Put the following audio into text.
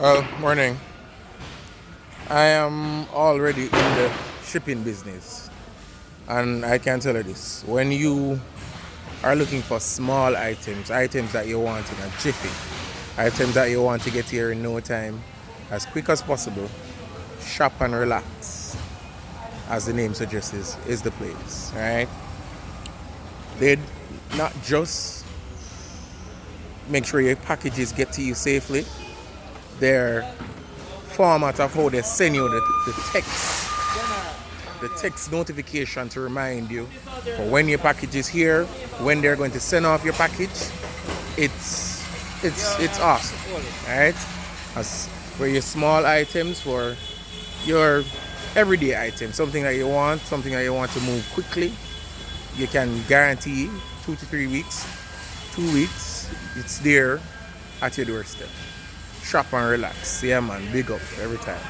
Well, morning. I am already in the shipping business, and I can tell you this: when you are looking for small items, items that you want in a jiffy, items that you want to get here in no time, as quick as possible, shop and relax, as the name suggests, is the place, right? They not just make sure your packages get to you safely, their format of how they send you the text notification to remind you for when your package is here, when they're going to send off your package. It's awesome, right? As for your small items, for your everyday items, something that you want to move quickly, you can guarantee 2 to 3 weeks, 2 weeks, it's there at your doorstep. Shop and relax. Yeah, man, big up every time.